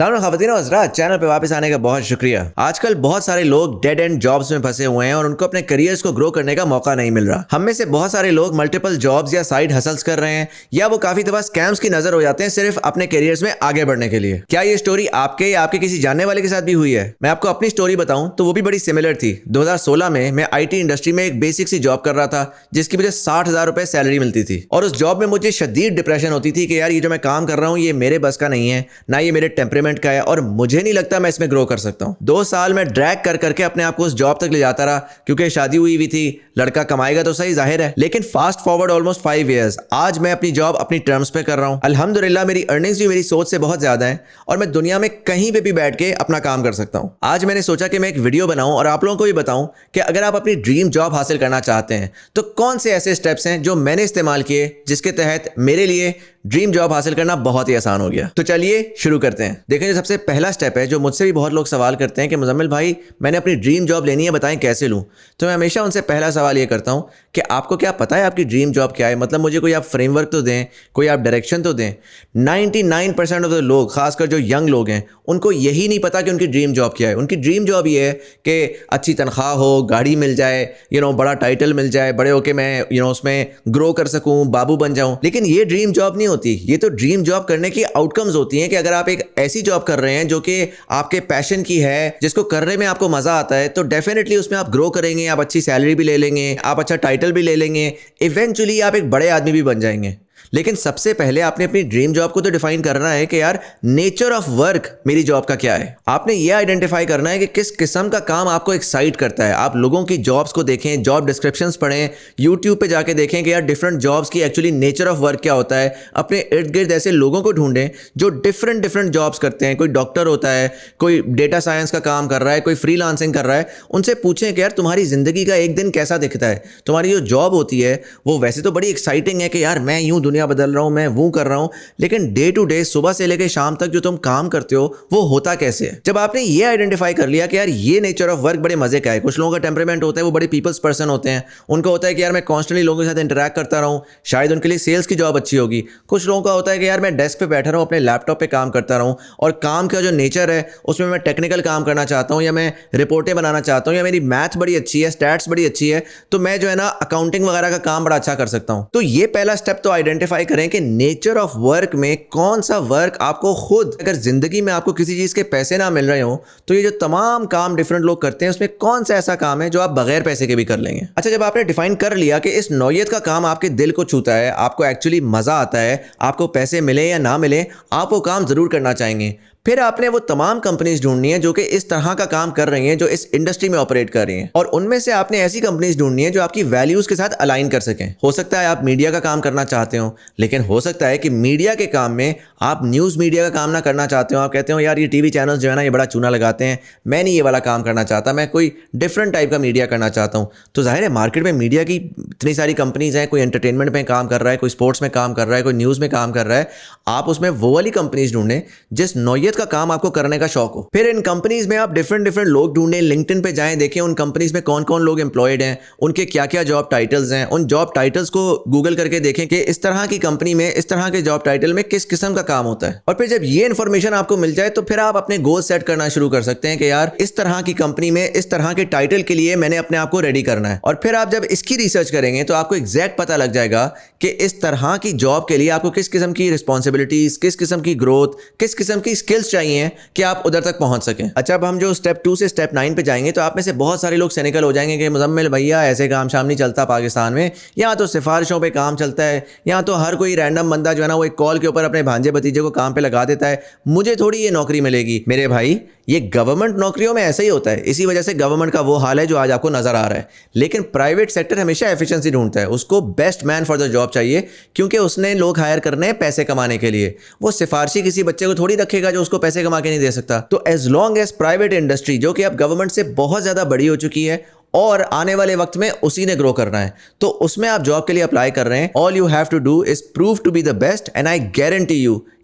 ख़वातीन और हज़रात, चैनल पे वापस आने का बहुत शुक्रिया। आजकल बहुत सारे लोग डेड एंड जॉब्स में फंसे हुए हैं और उनको अपने करियर्स को ग्रो करने का मौका नहीं मिल रहा। हम में से बहुत सारे लोग मल्टीपल जॉब्स या साइड हसल्स कर रहे हैं या वो काफी दफा स्कैम्स की नजर हो जाते हैं सिर्फ अपने करियर्स में आगे बढ़ने के लिए। क्या ये स्टोरी आपके या आपके किसी जानने वाले के साथ भी हुई है? मैं आपको अपनी स्टोरी बताऊं तो वो भी बड़ी सिमिलर थी। 2016 में मैं IT इंडस्ट्री में एक बेसिक सी जॉब कर रहा था जिसकी मुझे 60,000 रुपए सैलरी मिलती थी और उस जॉब में मुझे शदीद डिप्रेशन होती थी कि यार ये जो मैं काम कर रहा हूँ ये मेरे बस का नहीं है, ना ये मेरे टेम्परेमेंट का है और मुझे नहीं लगता मैं इसमें ग्रो कर सकता हूँ। 2 साल में ड्रैग कर करके अपने आप को उस जॉब तक ले जाता रहा क्योंकि शादी हुई थी, लड़का कमाएगा तो सही जाहिर है। लेकिन फास्ट फॉरवर्ड ऑलमोस्ट 5 इयर्स, आज मैं अपनी जॉब अपनी टर्म्स पे कर रहा हूँ। अल्हम्दुलिल्लाह मेरी अर्निंग्स भी मेरी सोच से बहुत ज्यादा है और मैं दुनिया में कहीं पे भी बैठ के अपना काम कर सकता हूँ। आज मैंने सोचा कि मैं एक वीडियो बनाऊं और आप लोगों को भी बताऊं कि अगर आप अपनी ड्रीम जॉब हासिल करना चाहते हैं तो कौन से ऐसे स्टेप्स हैं जो मैंने इस्तेमाल किए जिसके तहत मेरे लिए ड्रीम जॉब हासिल करना बहुत ही आसान हो गया। तो चलिए शुरू करते हैं। देखें, जो सबसे पहला स्टेप है जो मुझसे भी बहुत लोग सवाल करते हैं कि मुजम्मिल भाई मैंने अपनी ड्रीम जॉब लेनी है, बताएं कैसे लूं। तो मैं हमेशा उनसे पहला सवाल ये करता हूं कि आपको क्या पता है आपकी ड्रीम जॉब क्या है? मतलब मुझे कोई आप फ्रेमवर्क तो दें, कोई आप डायरेक्शन तो दें। 99% ऑफ द लोग, खासकर जो यंग लोग हैं, उनको यही नहीं पता कि उनकी ड्रीम जॉब क्या है। उनकी ड्रीम जॉब ये है कि अच्छी तनख्वाह हो, गाड़ी मिल जाए, बड़ा टाइटल मिल जाए, बड़े होके मैं उसमें ग्रो कर सकूं, बाबू बन जाऊं। लेकिन ये ड्रीम जॉब नहीं होती। ये तो ड्रीम जॉब करने की आउटकम्स होती हैं कि अगर आप एक ऐसी जॉब कर रहे हैं जो कि आपके पैशन की है, जिसको करने में आपको मजा आता है, तो डेफिनेटली उसमें आप ग्रो करेंगे, आप अच्छी सैलरी भी ले लेंगे, आप अच्छा टाइटल भी ले लेंगे, इवेंचुअली आप एक बड़े आदमी भी बन जाएंगे। लेकिन सबसे पहले आपने अपनी ड्रीम जॉब को तो डिफाइन करना है कि यार नेचर ऑफ वर्क मेरी जॉब का क्या है। आपने ये आइडेंटिफाई करना है कि किस किस्म का काम आपको एक्साइट करता है। आप लोगों की जॉब्स को देखें, जॉब डिस्क्रिप्शंस पढ़ें, यूट्यूब पे जाके देखें कि यार डिफरेंट जॉब्स की एक्चुअली नेचर ऑफ वर्क क्या होता है। अपने इर्द गिर्द ऐसे लोगों को ढूंढें जो डिफरेंट डिफरेंट जॉब्स करते हैं। कोई डॉक्टर होता है, कोई डेटा साइंस का काम कर रहा है, कोई फ्रीलांसिंग कर रहा है। उनसे पूछें कि यार तुम्हारी जिंदगी का एक दिन कैसा दिखता है। तुम्हारी जो जॉब होती है वो वैसे तो बड़ी एक्साइटिंग है कि यार मैं यूं दुनिया बदल रहा हूं, मैं वो कर रहा हूं, लेकिन डे टू डे सुबह से लेकर शाम तक जो तुम काम करते हो वो होता कैसे है। जब आपने ये आइडेंटिफाई कर लिया कि यार ये नेचर ऑफ वर्क बड़े मजे का है। कुछ लोगों का टेम्परामेंट होता है, वो बड़े पीपल्स पर्सन होते हैं, उनको होता है कि यार मैं कॉन्स्टेंटली लोगों के साथ इंटरेक्ट करता रहूं, शायद उनके लिए सेल्स की जॉब अच्छी होगी। कुछ लोगों का होता है कि यार मैं डेस्क पे बैठा रहूं, अपने लैपटॉप पे काम करता रहूं और काम का जो नेचर है उसमें मैं टेक्निकल काम करना चाहता हूं या मैं रिपोर्टें बनाना चाहता हूं या मेरी मैथ बड़ी अच्छी है, स्टैट्स बड़ी अच्छी है, तो मैं जो है ना अकाउंटिंग वगैरह का काम बड़ा अच्छा कर सकता हूं। तो ये पहला स्टेप तो आइडेंटिफाई करें कि नेचर ऑफ वर्क में कौन सा वर्क आपको खुद, अगर जिंदगी में आपको किसी चीज के पैसे ना मिल रहे हो तो ये जो तमाम काम डिफरेंट लोग करते हैं उसमें कौन सा ऐसा काम है जो आप बगैर पैसे के भी कर लेंगे। अच्छा, जब आपने डिफाइन कर लिया कि इस नौयत का काम आपके दिल को छूता है, आपको एक्चुअली मजा आता है, आपको पैसे मिले या ना मिले आप वो काम जरूर करना चाहेंगे, फिर आपने वो तमाम कंपनीज ढूंढनी है जो कि इस तरह का काम कर रही हैं, जो इस इंडस्ट्री में ऑपरेट कर रही हैं, और उनमें से आपने ऐसी कंपनीज ढूंढनी है जो आपकी वैल्यूज के साथ अलाइन कर सकें। हो सकता है आप मीडिया का काम करना चाहते हो, लेकिन हो सकता है कि मीडिया के काम में आप न्यूज़ मीडिया का काम ना करना चाहते हो। आप कहते हो यार ये टीवी चैनल्स जो है ना ये बड़ा चूना लगाते हैं, मैं नहीं ये वाला काम करना चाहता, मैं कोई डिफरेंट टाइप का मीडिया करना चाहता हूँ। तो जाहिर है मार्केट में मीडिया की इतनी सारी कंपनीज हैं, कोई एंटरटेनमेंट में काम कर रहा है, कोई स्पोर्ट्स में काम कर रहा है, कोई न्यूज़ में काम कर रहा है। आप उसमें वो वाली कंपनीज ढूंढें जिस नौयत का काम आपको करने का शौक हो। फिर इन कंपनीज में आप डिफरेंट डिफरेंट लोग ढूंढें, लिंक्डइन पे जाएं, देखें उन कंपनीज में कौन कौन लोग एम्प्लॉयड हैं, उनके क्या क्या जॉब टाइटल्स हैं। उन जॉब टाइटल्स को गूगल करके देखें कि इस तरह की कंपनी में इस तरह के जॉब टाइटल में किस किस्म का काम होता है। और फिर जब ये इन्फॉर्मेशन आपको मिल जाए तो फिर आप अपने गोल सेट करना शुरू कर सकते हैं कि यार इस तरह की कंपनी में इस तरह के टाइटल के लिए मैंने अपने आप को रेडी करना है। और फिर आप जब इसकी रिसर्च करेंगे तो आपको एग्जैक्ट पता लग जाएगा कि इस तरह की जॉब के लिए आपको किस किस्म की रिस्पॉन्सिबिलिटीज, किस किस्म की ग्रोथ, किस किस्म की स्किल्स चाहिए कि आप उधर तक पहुंच सकें। अच्छा, अब हम जो स्टेप 2 से स्टेप 9 पे जाएंगे तो आप में से बहुत सारे लोग सिनिकल हो जाएंगे कि मुजम्मिल भैया ऐसे काम शाम नहीं चलता पाकिस्तान में, यहाँ तो सिफारिशों पे काम चलता है, यहाँ तो हर कोई रैंडम बंदा जो है ना वो एक कॉल के ऊपर अपने भांजे भतीजे को काम पे लगा देता है, मुझे थोड़ी ये नौकरी मिलेगी। मेरे भाई, ये गवर्नमेंट नौकरियों में ऐसा ही होता है, इसी वजह से गवर्नमेंट का वो हाल है जो आज आपको नजर आ रहा है। लेकिन प्राइवेट सेक्टर हमेशा एफिशिएंसी ढूंढता है, उसको best man for the job चाहिए क्योंकि उसने लोग हायर करने हैं पैसे कमाने के लिए। वो सिफारशी किसी बच्चे को थोड़ी रखेगा जो उसको पैसे कमा के नहीं दे सकता। तो as long as private industry, जो कि अब गवर्नमेंट से बहुत ज्यादा बड़ी हो चुकी है, और आने वाले वक्त में उसी ने ग्रो करना है, तो उसमें आप जॉब के लिए अप्लाई कर रहे हैं। All you have to do is prove to be the best and I guarantee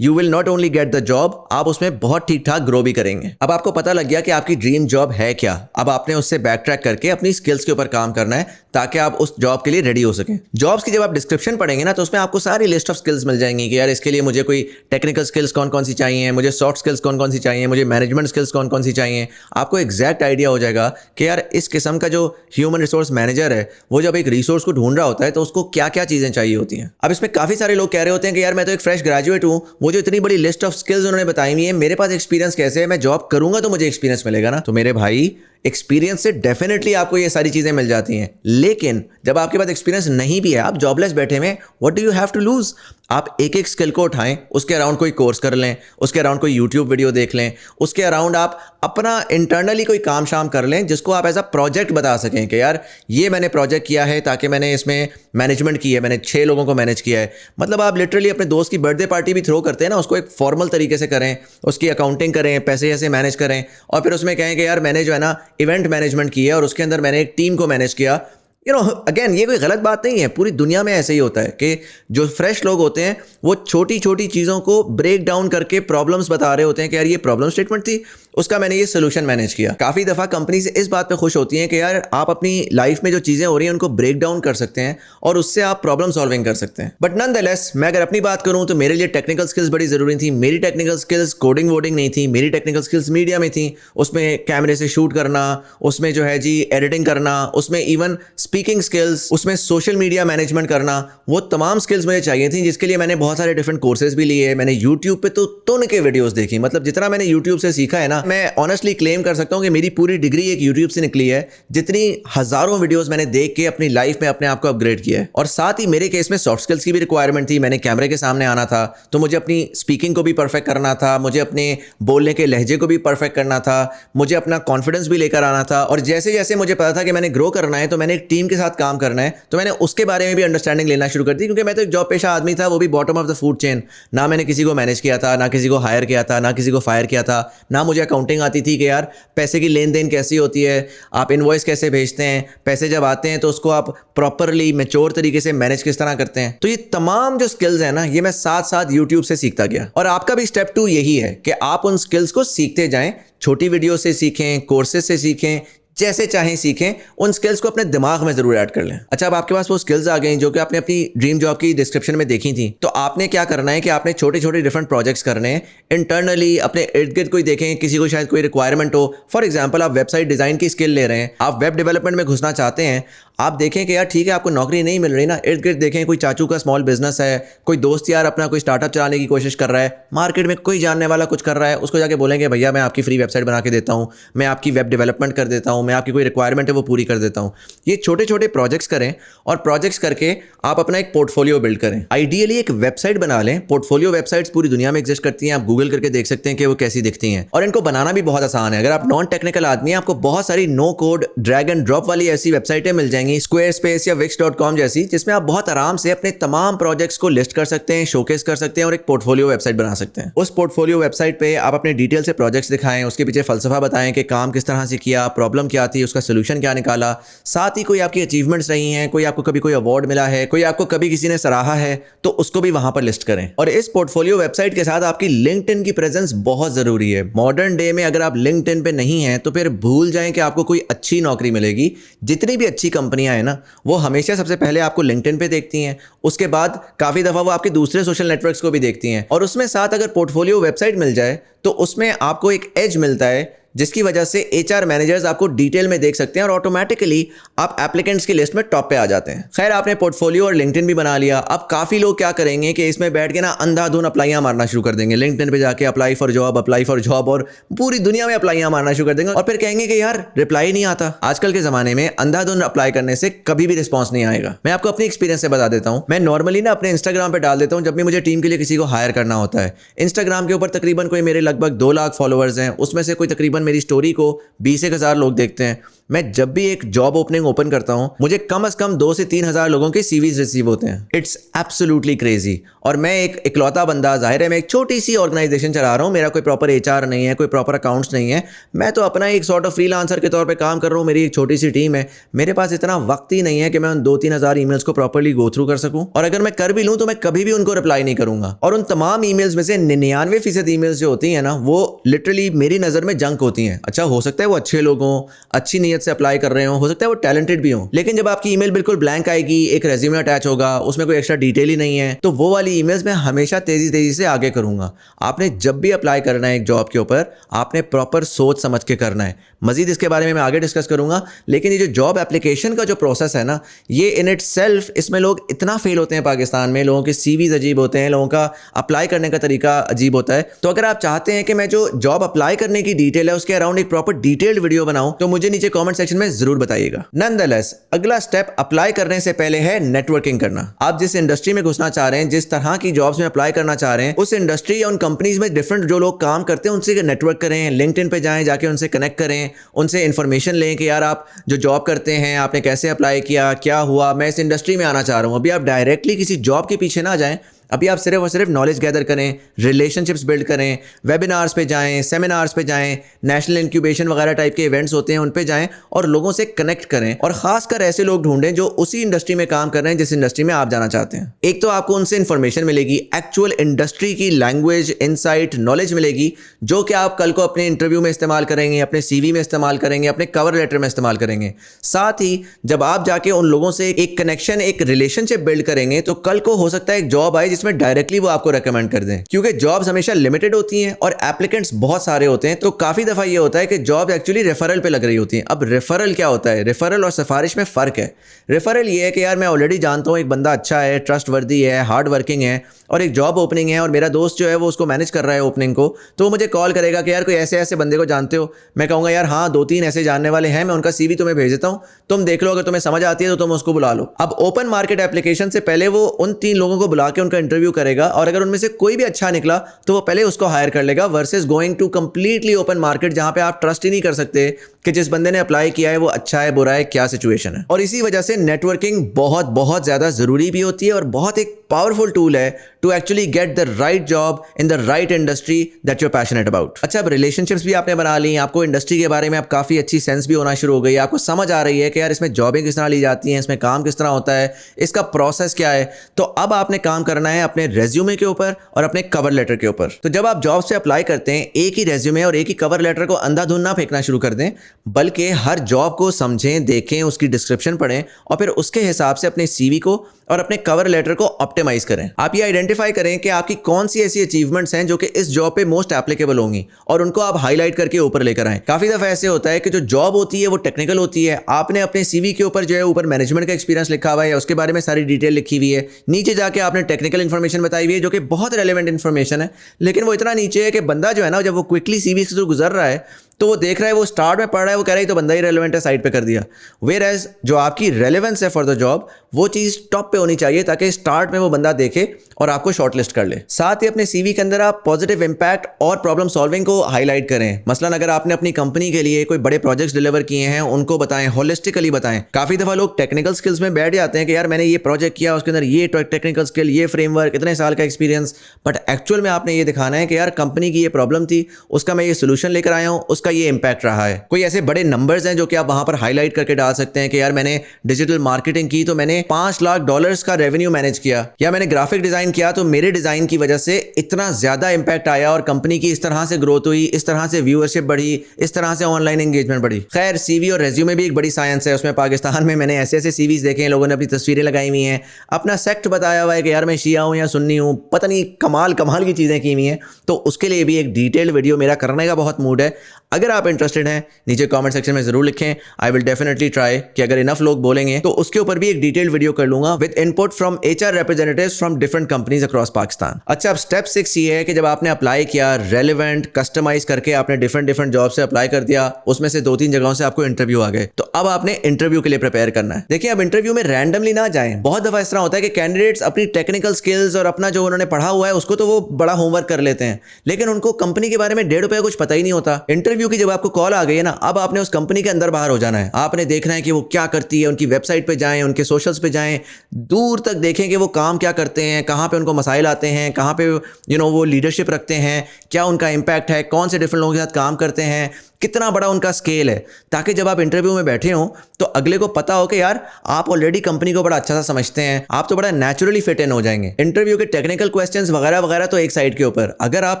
you will not only get the job, आप उसमें बहुत ठीक ठाक ग्रो भी करेंगे। अब आपको पता लग गया कि आपकी ड्रीम जॉब है क्या। अब आपने उससे बैक ट्रैक करके अपनी स्किल्स के ऊपर काम करना है ताकि आप उस जॉब के लिए रेडी हो सकें। जॉब्स की जब आप डिस्क्रिप्शन पढ़ेंगे ना, तो उसमें आपको सारी लिस्ट ऑफ स्किल्स मिल जाएंगी कि यार इसके लिए मुझे कोई टेक्निकल स्किल्स कौन कौन सी चाहिए, मुझे सॉफ्ट स्किल्स कौन कौन सी चाहिए, मुझे मैनेजमेंट स्किल्स कौन कौन सी चाहिए। आपको एग्जैक्ट आइडिया हो जाएगा कि यार इस किस्म का जो ह्यूमन रिसोर्स मैनेजर है वो जब एक रिसोर्स को ढूंढ रहा होता है तो उसको क्या क्या चीजें चाहिए होती हैं। अब इसमें काफी सारे लोग कह रहे होते हैं कि यार मैं तो एक फ्रेश ग्रेजुएट हूं, वो जो इतनी बड़ी लिस्ट ऑफ स्किल्स उन्होंने बताई हुई है, मेरे पास एक्सपीरियंस कैसे है, मैं जॉब करूंगा तो मुझे एक्सपीरियंस मिलेगा ना। तो मेरे भाई, एक्सपीरियंस से डेफिनेटली आपको ये सारी चीजें मिल जाती हैं, लेकिन जब आपके पास एक्सपीरियंस नहीं भी है, आप जॉबलेस बैठे में, what do you have to lose. आप एक एक स्किल को उठाएं, उसके अराउंड कोई कोर्स कर लें, उसके अराउंड कोई यूट्यूब वीडियो देख लें, उसके अराउंड आप अपना इंटरनली कोई काम शाम कर लें जिसको आप एज अ प्रोजेक्ट बता सकें कि यार ये मैंने प्रोजेक्ट किया है, ताकि मैंने इसमें मैनेजमेंट की है, मैंने 6 लोगों को मैनेज किया है। मतलब आप लिटरली अपने दोस्त की बर्थडे पार्टी भी थ्रो करते हैं ना, उसको एक फॉर्मल तरीके से करें, उसकी अकाउंटिंग करें, पैसे ऐसे मैनेज करें, और फिर उसमें कहें कि यार मैंने जो है ना इवेंट मैनेजमेंट की है और उसके अंदर मैंने एक टीम को मैनेज किया। अगेन ये कोई गलत बात नहीं है, पूरी दुनिया में ऐसे ही होता है कि जो फ्रेश लोग होते हैं वो छोटी छोटी चीज़ों को ब्रेक डाउन करके प्रॉब्लम्स बता रहे होते हैं कि यार ये प्रॉब्लम स्टेटमेंट थी, उसका मैंने ये सोल्यूशन मैनेज किया। काफ़ी दफ़ा कंपनी से इस बात पे खुश होती हैं कि यार आप अपनी लाइफ में जो चीज़ें हो रही हैं उनको ब्रेक डाउन कर सकते हैं और उससे आप प्रॉब्लम सॉल्विंग कर सकते हैं। बट नॉनदलेस मैं अगर अपनी बात करूँ तो मेरे लिए टेक्निकल स्किल्स बड़ी ज़रूरी थी। मेरी टेक्निकल स्किल्स कोडिंग वोडिंग नहीं थी, मेरी टेक्निकल स्किल्स मीडिया में थी। उसमें कैमरे से शूट करना, उसमें जो है जी एडिटिंग करना, उसमें इवन स्पीकिंग स्किल्स, उसमें सोशल मीडिया मैनेजमेंट करना, वो तमाम स्किल्स मुझे चाहिए थी, जिसके लिए मैंने बहुत सारे डिफरेंट कोर्सेज भी लिए। मैंने यूट्यूब पे तो टन के वीडियोस देखी, मतलब जितना मैंने यूट्यूब से सीखा है ना, मैं ऑनेस्टली क्लेम कर सकता हूं कि मेरी पूरी डिग्री एक यूट्यूब से निकली है। जितनी हजारों वीडियोस मैंने देख के अपनी लाइफ में अपने आप को अपग्रेड किया है। और साथ ही मेरे केस में सॉफ्ट स्किल्स की भी रिक्वायरमेंट थी। मैंने कैमरे के सामने आना था, तो मुझे अपनी स्पीकिंग को भी परफेक्ट करना था, मुझे अपने बोलने के लहजे को भी परफेक्ट करना था, मुझे अपना कॉन्फिडेंस भी लेकर आना था। और जैसे जैसे मुझे पता था कि मैंने ग्रो करना है, तो मैंने एक टीम के साथ काम करना है, तो मैंने उसके बारे में भी अंडरस्टैंडिंग लेना शुरू कर दी। क्योंकि मैं तो एक जॉब पेशा आदमी था, वो भी bottom of the food chain. ना मैंने किसी को मैनेज किया था, ना किसी को हायर किया था, ना किसी को फायर किया था, ना मुझे अकाउंटिंग आती थी कि यार पैसे की लेन देन कैसी होती है, आप इनवॉइस कैसे भेजते हैं, पैसे जब आते हैं तो उसको आप प्रॉपरली मैच्योर तरीके से मैनेज किस तरह करते हैं। तो ये तमाम जो स्किल्स है ना, ये मैं साथ साथ यूट्यूब से सीखता गया। और आपका भी स्टेप 2 यही है कि आप उन स्किल्स को सीखते जाएं, छोटी वीडियो से सीखें, कोर्सेज से सीखें, जैसे चाहें सीखें, उन स्किल्स को अपने दिमाग में जरूर ऐड कर लें। अच्छा, अब आपके पास वो स्किल्स आ गई जो कि आपने अपनी ड्रीम जॉब की डिस्क्रिप्शन में देखी थी, तो आपने क्या करना है कि आपने छोटे छोटे डिफरेंट प्रोजेक्ट्स करने हैं। इंटरनली अपने इर्द गिर्द कोई देखें, किसी को शायद कोई रिक्वायरमेंट हो। फॉर एग्जाम्पल, आप वेबसाइट डिजाइन की स्किल ले रहे हैं, आप वेब डेवलपमेंट में घुसना चाहते हैं, आप देखें कि यार ठीक है आपको नौकरी नहीं मिल रही ना, इर्द गिर्द देखें कोई चाचू का स्मॉल बिजनेस है, कोई दोस्त यार अपना कोई स्टार्टअप चलाने की कोशिश कर रहा है, मार्केट में कोई जानने वाला कुछ कर रहा है, उसको जाके बोलेंगे भैया मैं आपकी फ्री वेबसाइट बना के देता हूँ, मैं आपकी वेब डेवलपमेंट कर देता हूँ, मैं आपकी कोई रिक्वायरमेंट है वो पूरी कर देता हूँ। ये छोटे छोटे प्रोजेक्ट्स करें और प्रोजेक्ट्स करके आप अपना एक पोर्टफोलियो बिल्ड करें। आइडियली एक वेबसाइट बना लें। पोर्टफोलियो वेबसाइट्स पूरी दुनिया में एग्जिस्ट करती हैं, आप गूगल करके देख सकते हैं कि वो कैसी दिखती हैं, और इनको बनाना भी बहुत आसान है। अगर आप नॉन टेक्निकल आदमी हैं, आपको बहुत सारी no code drag and drop वाली ऐसी वेबसाइटें मिल जाएंगी, स्क्वायरस्पेस या wix.com जैसी, जिसमें आप बहुत आराम से अपने तमाम प्रोजेक्ट्स को लिस्ट कर सकते हैं, शोकेस कर सकते हैं और एक पोर्टफोलियो वेबसाइट बना सकते हैं। उस पोर्टफोलियो वेबसाइट पे आप अपने डिटेल से प्रोजेक्ट्स दिखाएं, उसके पीछे फलसफा बताएं कि काम किस तरह से किया, प्रॉब्लम क्या थी, उसका सोल्यूशन क्या निकाला, साथ ही कोई आपकी अचीवमेंट्स रही हैं, कोई आपको कभी कोई अवार्ड मिला है, कोई आपको कभी किसी ने सराहा है, तो उसको भी वहां पर लिस्ट करें। और इस पोर्टफोलियो वेबसाइट के साथ आपकी लिंक्डइन की प्रेजेंस बहुत जरूरी है। मॉडर्न डे में अगर आप लिंक्डइन पे नहीं हैं तो फिर भूल जाएं कि आपको कोई अच्छी नौकरी मिलेगी। जितनी भी अच्छी कंपनियां हैं ना, वो हमेशा सबसे पहले आपको लिंक्डइन पे देखती हैं, उसके बाद काफी दफा वो आपके दूसरे सोशल नेटवर्क्स को भी देखती हैं। और उसमें साथ अगर पोर्टफोलियो वेबसाइट मिल जाए तो उसमें आपको एक एज मिलता है, जिसकी वजह से एचआर मैनेजर्स आपको डिटेल में देख सकते हैं और ऑटोमेटिकली आप एप्लीकेंट्स की लिस्ट में टॉप पे आ जाते हैं। खैर, आपने पोर्टफोलियो और लिंक्डइन भी बना लिया। अब काफी लोग क्या करेंगे कि इसमें बैठ के ना अंधाधुन अप्लाइयां मारना शुरू कर देंगे। लिंक्डइन पे जाके अप्लाई फॉर जॉब और पूरी दुनिया में अप्लाइयां मारना शुरू कर देंगे और फिर कहेंगे कि यार रिप्लाई नहीं आता। आजकल के जमाने में अंधाधुन अप्लाई करने से कभी भी रिस्पॉन्स नहीं आएगा। मैं आपको अपनी एक्सपीरियंस से बता देता हूं। मैं नॉर्मली ना अपने इंस्टाग्राम पे डाल देता हूं जब भी मुझे टीम के लिए किसी को हायर करना होता है। इंस्टाग्राम के ऊपर तकरीबन कोई मेरे लगभग 2 लाख फॉलोअर्स हैं, उसमें से कोई तकरीबन मेरी स्टोरी को 20-1 हज़ार लोग देखते हैं। मैं जब भी एक जॉब ओपनिंग ओपन करता हूं, मुझे कम से कम 2 से 3 हज़ार लोगों के सीवीज रिसीव होते हैं। It's absolutely crazy. और मैं एक इकलौता बंदा, जाहिर है मैं एक छोटी सी ऑर्गेनाइजेशन चला रहा हूं, मेरा कोई प्रॉपर एचआर नहीं है, कोई प्रॉपर अकाउंट्स नहीं है, मैं तो अपना एक सॉर्ट ऑफ फ्रीलांसर के तौर पे काम कर रहा हूं। मेरी एक छोटी सी टीम है, मेरे पास इतना वक्त ही नहीं है कि मैं उन 2-3 हज़ार ईमेल्स को प्रॉपर्ली गो थ्रू कर सकूं। और अगर मैं कर भी लूं तो मैं कभी भी उनको रिप्लाई नहीं करूंगा। और उन तमाम ईमेल्स में से 99% ईमेल्स जो होती हैं ना, वो लिटरली मेरी नज़र में जंक होती हैं। अच्छा, हो सकता है वो अच्छे लोग हों, अच्छी नीयत से अप्लाई कर रहे हो सकता है वो टैलेंटेड भी हों, लेकिन जब आपकी ईमेल बिल्कुल ब्लैंक आएगी, एक रेज्यूमे अटैच होगा, उसमें कोई एक्स्ट्रा डिटेल ही नहीं है, तो वो वाली ईमेल्स मैं हमेशा तेजी से आगे करूंगा। आपने जब भी अप्लाई करना है एक जॉब के ऊपर, आपने प्रॉपर सोच समझ के करना है। मजीद इसके बारे में मैं आगे डिस्कस करूंगा, लेकिन ये जो जॉब एप्लीकेशन का जो प्रोसेस है ना, ये इन इट सेल्फ, इसमें लोग इतना फेल होते हैं पाकिस्तान में, लोगों के सीवीज अजीब होते हैं, लोगों का अप्लाई करने का तरीका अजीब होता है। तो अगर आप चाहते हैं कि मैं जो जॉब अप्लाई करने की डिटेल है उसके अराउंड एक प्रॉपर डिटेल्ड वीडियो बनाऊं, तो मुझे नीचे कमेंट सेक्शन में जरूर बताइएगा। नॉनदलेस, अगला स्टेप अप्लाई करने से पहले है नेटवर्किंग करना। आप जिस इंडस्ट्री में घुसना चाह रहे हैं, जिस तरह की जॉब्स में अप्लाई करना चाह रहे हैं, उस इंडस्ट्री या उन कंपनीज में डिफरेंट जो लोग काम करते हैं उनसे नेटवर्क करें, लिंक्डइन पे जाएं, जाके उनसे कनेक्ट करें, उनसे इन्फॉर्मेशन लें कि यार आप जो जॉब करते हैं, आपने कैसे अप्लाई किया, क्या हुआ, मैं इस इंडस्ट्री में आना चाह रहा हूं। अभी आप डायरेक्टली किसी जॉब के पीछे ना जाएं, अभी आप सिर्फ और सिर्फ नॉलेज गैदर करें, रिलेशनशिप्स बिल्ड करें, वेबिनार्स पे जाएं, सेमिनार्स पे जाएं, नेशनल इंक्यूबेशन वगैरह टाइप के इवेंट्स होते हैं उन पे जाएं और लोगों से कनेक्ट करें। और खासकर ऐसे लोग ढूंढें जो उसी इंडस्ट्री में काम कर रहे हैं जिस इंडस्ट्री में आप जाना चाहते हैं। एक तो आपको उनसे इन्फॉर्मेशन मिलेगी, एक्चुअल इंडस्ट्री की लैंग्वेज, इनसाइट, नॉलेज मिलेगी, जो कि आप कल को अपने इंटरव्यू में इस्तेमाल करेंगे, अपने CV में इस्तेमाल करेंगे, अपने कवर लेटर में इस्तेमाल करेंगे। साथ ही जब आप जाके उन लोगों से एक कनेक्शन, एक रिलेशनशिप बिल्ड करेंगे, तो कल को हो सकता है एक जॉब आए जिसमें डायरेक्टली वो आपको रेकमेंड कर दें, क्योंकि जॉब्स हमेशा लिमिटेड होती हैं और एप्लीकेंट्स बहुत सारे होते हैं। तो काफी दफा ये होता है कि जॉब एक्चुअली रेफरल पे लग रही होती हैं। अब रेफरल क्या होता है? रेफरल और सिफारिश में फ़र्क है। रेफरल ये है कि यार मैं ऑलरेडी जानता हूँ एक बंदा अच्छा है, ट्रस्ट वर्दी है, हार्ड वर्किंग है, और एक जॉब ओपनिंग है और मेरा दोस्त जो है वो उसको मैनेज कर रहा है ओपनिंग को, तो वो मुझे कॉल करेगा कि यार कोई ऐसे ऐसे बंदे को जानते हो? मैं कहूँगा यार हाँ 2-3 ऐसे जानने वाले हैं, मैं उनका CV तुम्हें भेज देता हूँ, तुम देख लो, अगर तुम्हें समझ आती है तो तुम उसको बुला लो। अब ओपन मार्केट एप्लीकेशन से पहले वो उन 3 लोगों को बुला के उनका इंटरव्यू करेगा, और अगर उनमें से कोई भी अच्छा निकला तो वो पहले उसको हायर कर लेगा, versus going to completely open market जहां पे आप ट्रस्ट ही नहीं कर सकते कि जिस बंदे ने अप्लाई किया है वो अच्छा है, बुरा है, क्या सिचुएशन है। और इसी वजह से नेटवर्किंग बहुत बहुत ज्यादा जरूरी भी होती है और बहुत एक पावरफुल टूल है to actually get the right job in the right industry that you are passionate about. अच्छा, अब रिलेशनशिप्स भी आपने बना ली, आपको इंडस्ट्री के बारे में अब काफी अच्छी सेंस भी होना शुरू हो गई, आपको समझ आ रही है कि यार इसमें जॉबें किस तरह ली जाती हैं, इसमें काम किस तरह होता है, इसका प्रोसेस क्या है। तो अब आपने काम करना है अपने रेज्यूमे के ऊपर और अपने कवर लेटर के ऊपर। तो जब आप जॉब से अप्लाई करते हैं, एक ही रेज्यूमे और एक ही कवर लेटर को अंधाधुंध ना फेंकना शुरू कर दें, बल्कि हर जॉब को समझें, देखें, उसकी डिस्क्रिप्शन पढ़ें और फिर उसके हिसाब से अपने CV को और अपने कवर लेटर को ऑप्टिमाइज करें। आप ये आइडेंटिफाई करें कि आपकी कौन सी ऐसी अचीवमेंट्स हैं जो कि इस जॉब पे मोस्ट एप्लीकेबल होंगी, और उनको आप हाईलाइट करके ऊपर लेकर आएं। काफी दफा ऐसे होता है कि जो जॉब होती है वो टेक्निकल होती है, आपने अपने CV के ऊपर जो है ऊपर मैनेजमेंट का एक्सपीरियंस लिखा हुआ है, उसके बारे में सारी डिटेल लिखी हुई है, नीचे जाके आपने टेक्निकल इन्फॉर्मेशन बताई हुई है जो कि बहुत रेलेवेंट इन्फॉर्मेशन है, लेकिन वो इतना नीचे है कि बंदा जो है ना, जब वो क्विकली CV से गुजर रहा है तो वो देख रहा है, वो स्टार्ट में पढ़ रहा है, वो कह रहा है तो बंदा ही रेलेवेंट है, साइड पे कर दिया। वेयर एज जो आपकी रेलेवेंस है फॉर द जॉब, वो चीज़ टॉप पे होनी चाहिए ताकि स्टार्ट में वो बंदा देखे और आपको शॉर्टलिस्ट कर ले। साथ ही अपने CV के अंदर आप पॉजिटिव इंपैक्ट और प्रॉब्लम सॉल्विंग को हाईलाइट करें। मसलन अगर आपने अपनी कंपनी के लिए कोई बड़े प्रोजेक्ट्स डिलीवर किए हैं, उनको बताएं, होलिस्टिकली बताएं। काफ़ी दफ़ा लोग टेक्निकल स्किल्स में बैठ जाते हैं कि यार मैंने ये प्रोजेक्ट किया, उसके अंदर ये टेक्निकल स्किल, ये फ्रेमवर्क, इतने साल का एक्सपीरियंस, बट एक्चुअल में आपने ये दिखाना है कि यार कंपनी की ये प्रॉब्लम थी, उसका मैं ये सोल्यूशन लेकर आया हूँ, उसका ये इंपैक्ट रहा है। कोई ऐसे बड़े नंबर्स हैं जो कि आप वहां पर हाईलाइट करके डाल सकते हैं कि यार मैंने डिजिटल मार्केटिंग की तो मैंने $5 लाख का रेवेन्यू मैनेज किया, या मैंने ग्राफिक डिजाइन किया तो मेरे डिजाइन की वजह से इतना ज्यादा इंपैक्ट आया और कंपनी की इस तरह से ग्रोथ हुई, इस तरह से व्यूअरशिप बढ़ी, इस तरह से ऑनलाइन एंगेजमेंट बढ़ी। खैर, CV और रेज्यूमे भी एक बड़ी साइंस है। उसमें पाकिस्तान में मैंने ऐसे ऐसे CVs देखे हैं, लोगों ने अपनी तस्वीरें लगाई हुई हैं, अपना सेक्ट बताया हुआ है कि यार मैं शिया हूं या सुन्नी हूं, पता नहीं कमाल कमाल की चीजें की हुई हैं। तो उसके लिए भी एक डिटेल्ड वीडियो मेरा करने का बहुत मूड है। अगर आप इंटरेस्टेड हैं, नीचे कमेंट सेक्शन में जरूर लिखें। आई विल डेफिनेटली ट्राई कि अगर इनफ लोग बोलेंगे तो उसके ऊपर भी एक डिटेल्ड वीडियो कर लूंगा with input from HR representatives from different companies across Pakistan. अच्छा, अब स्टेप 6 ये है कि जब आपने अप्लाई किया, रेलिवेंट कस्टमाइज करके आपने डिफरेंट जॉब से अप्लाई कर दिया, उसमें से 2-3 जगहों से आपको इंटरव्यू आ गए, तो अब आपने इंटरव्यू के लिए प्रिपेयर करना है। देखिए, अब इंटरव्यू में रैंडमली ना जाएं। बहुत दफा इस तरह होता है कि कैंडिडेट्स अपनी टेक्निकल स्किल्स और अपना जो उन्होंने पढ़ा हुआ है उसको तो वो बड़ा होमवर्क कर लेते हैं, लेकिन उनको कंपनी के बारे में ₹1.5 कुछ पता ही नहीं होता। इंटरव्यू की जब आपको कॉल आ गई है ना, अब आपने उस कंपनी के अंदर बाहर हो जाना है। आपने देखना है कि वो क्या करती है, उनकी वेबसाइट पे जाएं, उनके सोशल्स पे जाएं, दूर तक देखें कि वो काम क्या करते हैं, कहाँ पे उनको मसाइल आते हैं, कहाँ पे वो लीडरशिप रखते हैं, क्या उनका इंपैक्ट है, कौन से डिफरेंट लोगों के साथ काम करते हैं, कितना बड़ा उनका स्केल है, ताकि जब आप इंटरव्यू में बैठे हो तो अगले को पता हो कि यार आप ऑलरेडी कंपनी को बड़ा अच्छा सा समझते हैं, आप तो बड़ा नेचुरली फिट इन हो जाएंगे। इंटरव्यू के टेक्निकल क्वेश्चंस वगैरह वगैरह तो एक साइड के ऊपर, अगर आप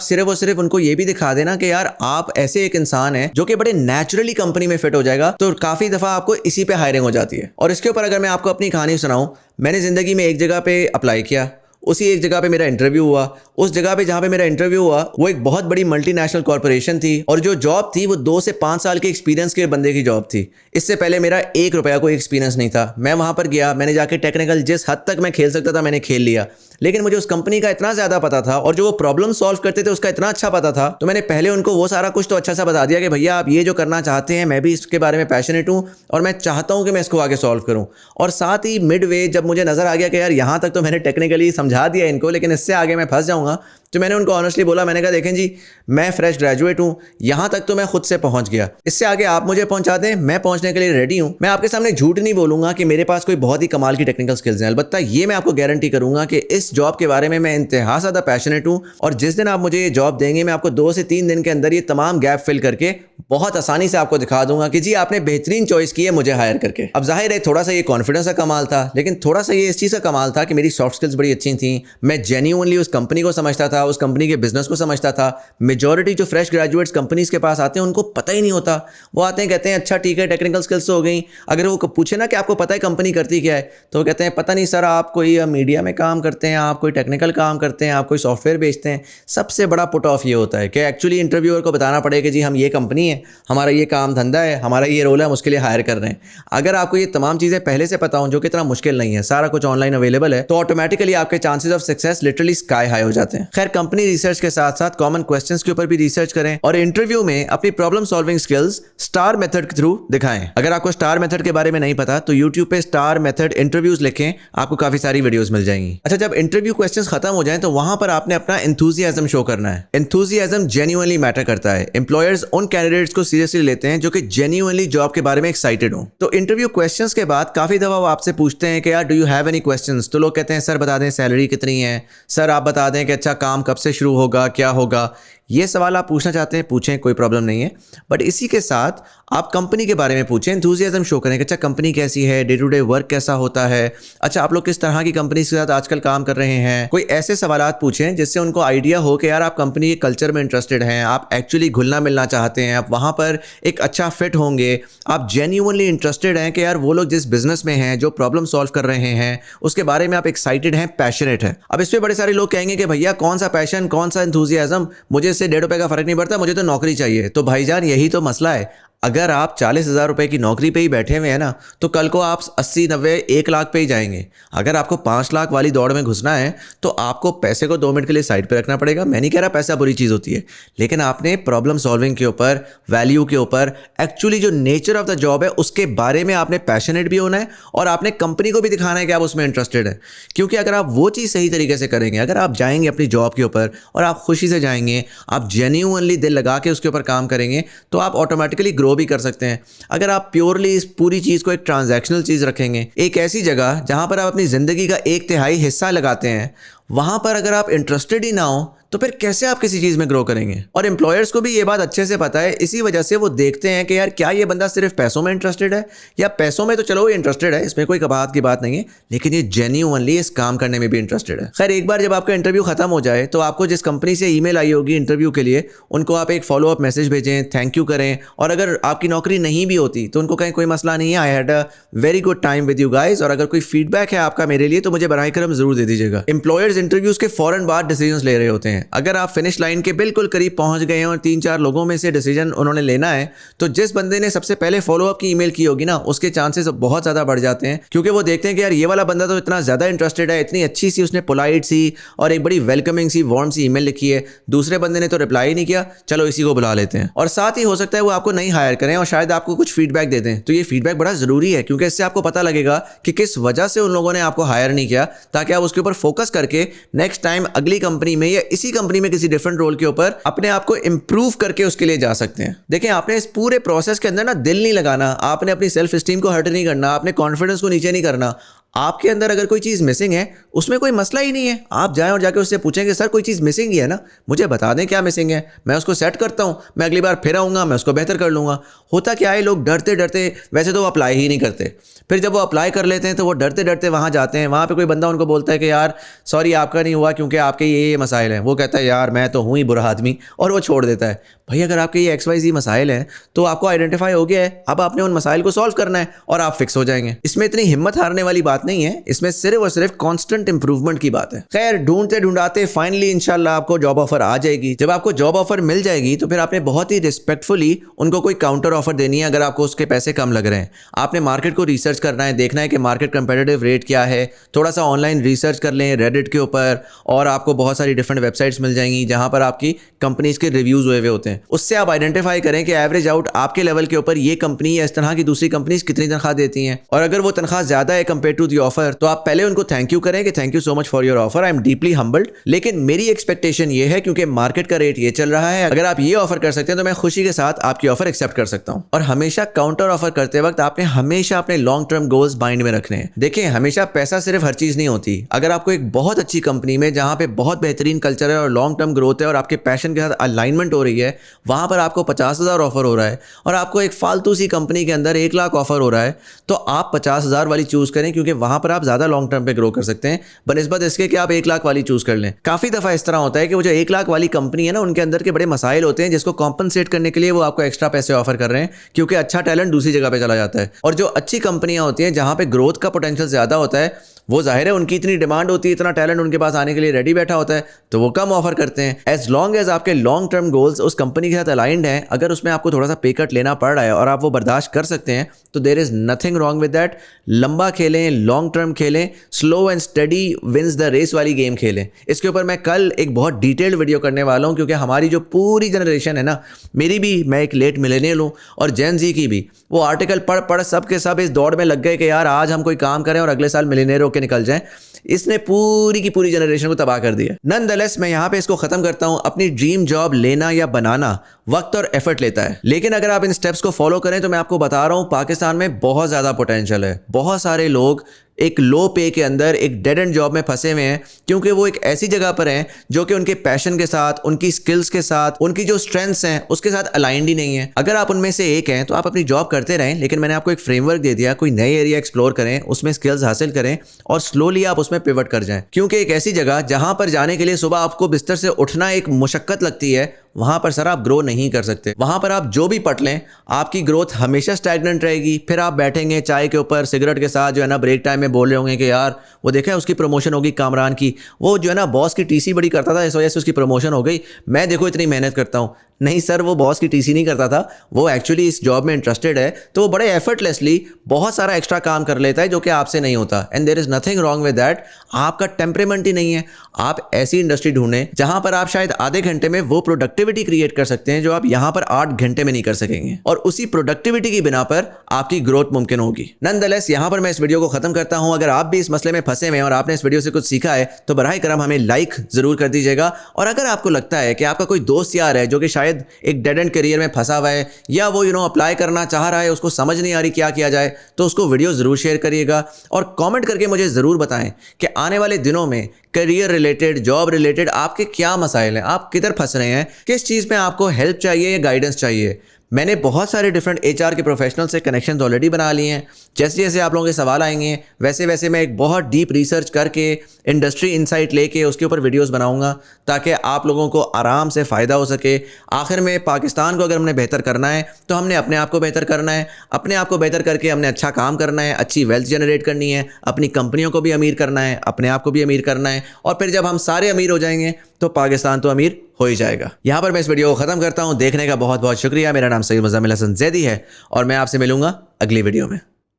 सिर्फ और सिर्फ उनको ये भी दिखा देना कि यार आप ऐसे एक इंसान हैं जो कि बड़े नेचुरली कंपनी में फिट हो जाएगा, तो काफी दफा आपको इसी पे हायरिंग हो जाती है। और इसके ऊपर अगर मैं आपको अपनी कहानी सुनाऊं, मैंने जिंदगी में एक जगह पे अप्लाई किया, उसी एक जगह पे मेरा इंटरव्यू हुआ। उस जगह पे जहाँ पे मेरा इंटरव्यू हुआ वो एक बहुत बड़ी मल्टीनेशनल कॉर्पोरेशन थी, और जो जॉब थी वो 2 से 5 साल के एक्सपीरियंस के बंदे की जॉब थी। इससे पहले मेरा ₹1 कोई एक्सपीरियंस नहीं था। मैं वहाँ पर गया, मैंने जाके टेक्निकल जिस हद तक मैं खेल सकता था मैंने खेल लिया, लेकिन मुझे उस कंपनी का इतना ज़्यादा पता था और जो वो प्रॉब्लम सॉल्व करते थे उसका इतना अच्छा पता था, तो मैंने पहले उनको वो सारा कुछ तो अच्छा सा बता दिया कि भैया आप ये जो करना चाहते हैं मैं भी इसके बारे में पैशनेट हूँ और मैं चाहता हूँ कि मैं इसको आगे सॉल्व करूँ। और साथ ही मिड वे जब मुझे नज़र आ गया कि यार यहाँ तक तो मैंने टेक्निकली समझा दिया इनको, लेकिन इससे आगे मैं फंस जाऊँगा, तो मैंने उनको ऑनेस्टली बोला, मैंने कहा देखें जी, मैं फ्रेश ग्रेजुएट हूँ, यहाँ तक तो मैं खुद से पहुँच गया, इससे आगे आप मुझे पहुँचा दें, मैं पहुँचने के लिए रेडी हूँ। मैं आपके सामने झूठ नहीं बोलूँगा कि मेरे पास कोई बहुत ही कमाल की टेक्निकल स्किल्स हैं, अलबत्ता ये मैं आपको गारंटी करूँगा कि इस जॉब के बारे में मैं इंतहा ज़्यादा पैशनेट हूँ, और जिस दिन आप मुझे ये जॉब देंगे मैं आपको 2 से 3 दिन के अंदर ये तमाम गैप फिल करके बहुत आसानी से आपको दिखा दूंगा कि जी आपने बेहतरीन चॉइस की है मुझे हायर करके। अब जाहिर है थोड़ा सा ये कॉन्फिडेंस का कमाल था, लेकिन थोड़ा सा ये इस चीज़ का कमाल था कि मेरी सॉफ्ट स्किल्स बड़ी अच्छी थी। मैं जेन्युइनली उस कंपनी को समझता था, उस कंपनी के बिजनेस को समझता था। मेजॉरिटी जो फ्रेश ग्रेजुएट्स कंपनीज के पास आते हैं उनको पता ही नहीं होता। वो आते हैं कहते हैं अच्छा ठीक है टेक्निकल स्किल्स तो हो गई, अगर वो पूछे ना कि आपको पता है कंपनी करती क्या है, तो वो कहते हैं पता नहीं सर, आप कोई मीडिया में काम करते हैं, आप कोई टेक्निकल काम करते हैं, आप कोई सॉफ्टवेयर बेचते हैं। सबसे बड़ा पुट ऑफ ये होता है कि एक्चुअली इंटरव्यूअर को बताना पड़ेगा कि जी हम ये कंपनी है, हमारा ये काम धंधा है, हमारा ये रोल है, हम उसके लिए हायर कर रहे हैं। अगर आपको ये तमाम चीज़ें पहले से पता हो, जो कि इतना मुश्किल नहीं है, सारा कुछ ऑनलाइन अवेलेबल है, तो ऑटोमेटिकली आपके chances of success literally sky high हो जाते हैं। खैर, कंपनी रिसर्च के साथ साथ कॉमन क्वेश्चंस के ऊपर भी रिसर्च करें और इंटरव्यू में अपनी problem solving skills star method के थ्रू दिखाएं। अगर आपको स्टार मेथड के बारे में नहीं पता तो यूट्यूब पे स्टार मेथड इंटरव्यूज लिखें, आपको काफी सारी वीडियोस मिल जाएंगी। अच्छा, जब इंटरव्यू क्वेश्चंस खत्म हो जाएं तो वहां पर आपने अपना एंथुसियाज्म शो करना है। एंथुसियाज्म जेन्युइनली मैटर करता है। एम्प्लॉयर्स उन कैंडिडेट्स को सीरियसली लेते हैं जो कि जेन्युइनली जॉब के बारे में एक्साइटेड हो। तो इंटरव्यू क्वेश्चंस के बाद काफी दफा वो आपसे पूछते हैं कि यार do you have any questions, तो लोग कहते हैं सर बता दें सैलरी कितनी है, सर आप बता दें कि अच्छा काम कब से शुरू होगा, क्या होगा। ये सवाल आप पूछना चाहते हैं पूछें, कोई प्रॉब्लम नहीं है, बट इसी के साथ आप कंपनी के बारे में पूछें, एंथुसियाज्म शो करें कि अच्छा कंपनी कैसी है, डे टू डे वर्क कैसा होता है, अच्छा आप लोग किस तरह की कंपनी के साथ आजकल काम कर रहे हैं। कोई ऐसे सवालात पूछें जिससे उनको आइडिया हो कि यार आप कंपनी के कल्चर में इंटरेस्टेड हैं, आप एक्चुअली घुलना मिलना चाहते हैं, आप वहाँ पर एक अच्छा फिट होंगे, आप जेन्युइनली इंटरेस्टेड हैं कि यार वो लोग जिस बिजनेस में हैं, जो प्रॉब्लम सॉल्व कर रहे हैं, उसके बारे में आप एक्साइटेड हैं, पैशनेट हैं। अब इस पर बड़े सारे लोग कहेंगे कि भैया कौन सा पैशन, कौन सा एंथुसियाज्म, मुझे इससे ₹1.5 का फर्क नहीं पड़ता, मुझे तो नौकरी चाहिए। तो भाईजान यही तो मसला है। अगर आप 40,000 रुपए की नौकरी पे ही बैठे हुए हैं ना, तो कल को आप 80, 90, 1 लाख पे ही जाएंगे। अगर आपको 5 लाख वाली दौड़ में घुसना है तो आपको पैसे को 2 मिनट के लिए साइड पे रखना पड़ेगा। मैं नहीं कह रहा पैसा बुरी चीज़ होती है, लेकिन आपने प्रॉब्लम सॉल्विंग के ऊपर, वैल्यू के ऊपर, एक्चुअली जो नेचर ऑफ द जॉब है उसके बारे में आपने पैशनेट भी होना है और आपने कंपनी को भी दिखाना है कि आप उसमें इंटरेस्टेड हैं। क्योंकि अगर आप वो चीज़ सही तरीके से करेंगे, अगर आप जाएंगे अपनी जॉब के ऊपर और आप खुशी से जाएंगे, आप जेन्युइनली दिल लगा के उसके ऊपर काम करेंगे, तो आप ऑटोमेटिकली ग्रो भी कर सकते हैं। अगर आप प्योरली इस पूरी चीज़ को एक ट्रांजैक्शनल चीज़ रखेंगे, एक ऐसी जगह जहां पर आप अपनी ज़िंदगी का 1/3 हिस्सा लगाते हैं, वहां पर अगर आप इंटरेस्टेड ही ना हो तो फिर कैसे आप किसी चीज़ में ग्रो करेंगे। और एम्प्लॉयर्स को भी ये बात अच्छे से पता है, इसी वजह से वो देखते हैं कि यार क्या ये बंदा सिर्फ पैसों में इंटरेस्टेड है, या पैसों में तो चलो ये इंटरेस्टेड है, इसमें कोई कबात की बात नहीं है, लेकिन ये जेन्युइनली इस काम करने में भी इंटरेस्टेड है। खैर, एक बार जब आपका इंटरव्यू खत्म हो जाए तो आपको जिस कंपनी से ईमेल आई होगी इंटरव्यू के लिए, उनको आप एक फॉलोअप मैसेज भेजें, थैंक यू करें, और अगर आपकी नौकरी नहीं भी होती तो उनको कहें कोई मसला नहीं है, I had a very good time with you guys, और अगर कोई फीडबैक है आपका मेरे लिए तो मुझे बराए करम जरूर दे दीजिएगा। एम्प्लॉयर्स इंटरव्यूज के फौरन बाद डिसीजंस ले रहे होते हैं। हैं। अगर आप फिनिश लाइन के बिल्कुल करीब पहुंच गए हैं और 3-4 लोगों में से डिसीजन उन्होंने लेना है, तो जिस बंदे ने सबसे पहले फॉलोअप की ईमेल की होगी ना, उसके चांसेस बहुत ज़्यादा बढ़ जाते हैं, क्योंकि वो देखते हैं कि यार ये वाला बंदा तो इतना ज़्यादा इंटरेस्टेड है, इतनी अच्छी सी उसने पोलाइट सी और एक बड़ी वेलकमिंग सी वार्म सी ईमेल लिखी है, दूसरे बंदे ने तो रिप्लाई नहीं किया, चलो इसी को बुला लेते हैं। और साथ ही हो सकता है वो आपको नहीं हायर करें और शायद आपको कुछ फीडबैक दे दें। तो ये फीडबैक बड़ा ज़रूरी है, क्योंकि इससे आपको पता लगेगा कि किस वजह से उन लोगों ने आपको हायर नहीं किया, ताकि आप उसके ऊपर फोकस करके नेक्स्ट टाइम अगली कंपनी में या इसी कंपनी में किसी डिफरेंट रोल के ऊपर अपने आप को इंप्रूव करके उसके लिए जा सकते हैं। देखिए, आपने इस पूरे प्रोसेस के अंदर ना दिल नहीं लगाना, आपने अपनी सेल्फ स्टीम को हर्ट नहीं करना, आपने कॉन्फिडेंस को नीचे नहीं करना। आपके अंदर अगर कोई चीज़ मिसिंग है, उसमें कोई मसला ही नहीं है। आप जाएं और जाके उससे पूछें कि सर कोई चीज़ मिसिंग ही है ना, मुझे बता दें क्या मिसिंग है, मैं उसको सेट करता हूं, मैं अगली बार फिर आऊँगा, मैं उसको बेहतर कर लूँगा। होता क्या है, लोग डरते डरते वैसे तो वो अप्लाई ही नहीं करते, फिर जब वो अप्लाई कर लेते हैं तो वो डरते डरते वहाँ जाते हैं, वहाँ पर कोई बंदा उनको बोलता है कि यार सॉरी आपका नहीं हुआ क्योंकि आपके ये मसाइल हैं। वो कहता है यार मैं तो हूँ ही बुरा आदमी, और वो छोड़ देता है। भाई अगर आपके ये XYZ मसाइल हैं तो आपको आइडेंटिफाई हो गया है, अब आपने उन मसाइल को सॉल्व करना है और आप फिक्स हो जाएंगे। इसमें इतनी हिम्मत हारने वाली बात नहीं है, इसमें सिर्फ और सिर्फ कांस्टेंट इंप्रूवमेंट की बात है। खैर, ढूंढते ढूंढाते फाइनली इंशाल्लाह आपको जॉब ऑफर आ जाएगी। जब आपको जॉब ऑफर मिल जाएगी तो फिर आपने बहुत ही रिस्पेक्टफुली उनको कोई काउंटर ऑफर देनी है। अगर आपको उसके पैसे कम लग रहे हैं, आपने मार्केट को रिसर्च करना है, देखना है कि मार्केट कंपेटिटिव रेट क्या है, थोड़ा सा ऑनलाइन रिसर्च कर लें रेडिट के ऊपर, और आपको बहुत सारी डिफरेंट वेबसाइट्स मिल जाएंगी जहां पर आपकी कंपनीज के रिव्यूज हुए होते हैं। उससे आप आइडेंटिफाई करें कि एवरेज आउट आपके लेवल के ऊपर ये कंपनी या इस तरह की दूसरी कंपनीज कितनी तनख्वाह देती हैं, और अगर वो तनख्वाह ज्यादा है कंपेयर टू दी ऑफर, तो आप पहले उनको थैंक यू करें कि thank you so much for your offer, I am deeply humbled, लेकिन मेरी एक्सपेक्टेशन ये है क्योंकि मार्केट का रेट ये चल रहा है, अगर आप ये ऑफर कर सकते हैं तो मैं खुशी के साथ आपकी ऑफर एक्सेप्ट कर सकता हूं। और हमेशा काउंटर ऑफर करते वक्त आपने हमेशा अपने लॉन्ग टर्म गोल्स माइंड में रखने हैं। देखिए, हमेशा पैसा सिर्फ हर चीज नहीं होती। अगर आपको एक बहुत अच्छी कंपनी में जहां पे बहुत बेहतरीन कल्चर है और लॉन्ग टर्म ग्रोथ है और आपके पैशन के साथ अलाइनमेंट हो रही है, वहां पर आपको 50,000 ऑफर हो रहा है और आपको एक फालतू सी कंपनी के अंदर 1 लाख ऑफर हो रहा है, तो आप 50,000 वाली चूज करें, क्योंकि वहां पर आप ज्यादा लॉन्ग टर्म पे ग्रो कर सकते हैं बनिस्बत इसके कि आप 1 लाख वाली चूज कर लें। काफी दफा इस तरह होता है कि वो जो 1 लाख वाली कंपनी है ना, उनके अंदर के बड़े मसाइल होते हैं जिसको कॉम्पनसेट करने के लिए वो आपको एक्स्ट्रा पैसे ऑफर कर रहे हैं, क्योंकि अच्छा टैलेंट दूसरी जगह पे चला जाता है। और जो अच्छी कंपनियां होती हैं जहां पे ग्रोथ का पोटेंशियल ज्यादा होता है, वो जाहिर है उनकी इतनी डिमांड होती है, इतना टैलेंट उनके पास आने के लिए रेडी बैठा होता है, तो वो कम ऑफर करते हैं। एज लॉन्ग एज आपके लॉन्ग टर्म गोल्स उस कंपनी के साथ अलाइंड हैं, अगर उसमें आपको थोड़ा सा पे कट लेना पड़ रहा है और आप वो बर्दाश्त कर सकते हैं, तो there is nothing wrong with that. लंबा खेलें, लॉन्ग टर्म खेलें, slow and steady wins the race वाली गेम खेलें। इसके ऊपर मैं कल एक बहुत डिटेल्ड वीडियो करने वाला हूँ, क्योंकि हमारी जो पूरी जनरेशन है ना, मेरी भी, मैं एक लेट मिलेनियल हूँ और जेन जी की भी, वो आर्टिकल पढ़ पढ़ सब के सब इस दौड़ में लग गए कि यार आज हम कोई काम करें और अगले साल मिलेनियर होकर निकल जाएं। इसने पूरी की पूरी जनरेशन को तबाह कर दिया। नॉनदलेस मैं यहाँ पे इसको खत्म करता हूँ। अपनी ड्रीम जॉब लेना या बनाना वक्त और एफर्ट लेता है, लेकिन अगर आप इन स्टेप्स को फॉलो करें तो मैं आपको बता रहा हूँ पाकिस्तान में बहुत ज़्यादा पोटेंशियल है। बहुत सारे लोग एक लो पे के अंदर एक डेड एंड जॉब में फंसे हुए हैं, क्योंकि वो एक ऐसी जगह पर हैं जो कि उनके पैशन के साथ, उनकी स्किल्स के साथ, उनकी जो स्ट्रेंथ्स हैं उसके साथ अलाइंड ही नहीं है। अगर आप उनमें से एक हैं तो आप अपनी जॉब करते रहें, लेकिन मैंने आपको एक फ्रेमवर्क दे दिया, कोई नए एरिया एक्सप्लोर करें, उसमें स्किल्स हासिल करें और स्लोली आप उसमें पिवट कर जाएं। क्योंकि एक ऐसी जगह जहां पर जाने के लिए सुबह आपको बिस्तर से उठना एक मुशक्कत लगती है, वहां पर सर आप ग्रो नहीं कर सकते। वहां पर आप जो भी पढ़ लें, आपकी ग्रोथ हमेशा स्टैग्नेंट रहेगी। फिर आप बैठेंगे चाय के ऊपर सिगरेट के साथ, जो है ना, ब्रेक टाइम में बोल रहे होंगे कि यार वो देखा है उसकी प्रमोशन होगी कामरान की, वो जो है ना बॉस की टीसी बड़ी करता था, इस वजह से उसकी प्रमोशन हो गई, मैं देखो इतनी मेहनत करता हूँ। नहीं सर, वो बॉस की टीसी नहीं करता था, वो एक्चुअली इस जॉब में इंटरेस्टेड है, तो वो बड़े एफर्टलेसली बहुत सारा एक्स्ट्रा काम कर लेता है जो कि आपसे नहीं होता। And there is nothing wrong with that. आपका टेम्परेमेंट ही नहीं है। आप ऐसी इंडस्ट्री ढूंढें जहां पर आप शायद आधे घंटे में वो प्रोडक्टिविटी क्रिएट कर सकते हैं जो आप यहां पर 8 घंटे में नहीं कर सकेंगे, और उसी प्रोडक्टिविटी की बिना पर आपकी ग्रोथ मुमकिन होगी। नॉनदलेस यहां पर मैं इस वीडियो को खत्म करता हूं। अगर आप भी इस मसले में फंसे हुए हैं और आपने इस वीडियो से कुछ सीखा है तो बराए करम हमें लाइक जरूर कर दीजिएगा। और अगर आपको लगता है कि आपका कोई दोस्त यार है जो कि शायद एक डेड एंड करियर में फंसा हुआ है, या वो अप्लाई करना चाह रहा है, उसको समझ नहीं आ रही क्या किया जाए, तो उसको वीडियो जरूर शेयर करिएगा और कमेंट करके मुझे जरूर बताएं कि आने वाले दिनों में करियर रिलेटेड, जॉब रिलेटेड आपके क्या मसाइल हैं, आप किधर फंस रहे हैं, किस चीज़ में आपको हेल्प चाहिए या गाइडेंस चाहिए। मैंने बहुत सारे डिफरेंट एचआर के प्रोफेशनल से कनेक्शंस ऑलरेडी बना लिए हैं। जैसे जैसे आप लोगों के सवाल आएंगे वैसे वैसे मैं एक बहुत डीप रिसर्च करके, इंडस्ट्री इंसाइट लेके उसके ऊपर वीडियोस बनाऊंगा, ताकि आप लोगों को आराम से फ़ायदा हो सके। आखिर में पाकिस्तान को अगर हमने बेहतर करना है तो हमने अपने आप को बेहतर करना है, अपने आप को बेहतर करके हमने अच्छा काम करना है, अच्छी वेल्थ जनरेट करनी है, अपनी कंपनियों को भी अमीर करना है, अपने आप को भी अमीर करना है, और फिर जब हम सारे अमीर हो जाएंगे तो पाकिस्तान तो अमीर हो ही जाएगा। यहाँ पर मैं इस वीडियो को खत्म करता हूँ। देखने का बहुत बहुत शुक्रिया। मेरा नाम सैयद मुज़म्मिल हसन ज़ैदी है और मैं आपसे मिलूंगा अगली वीडियो में।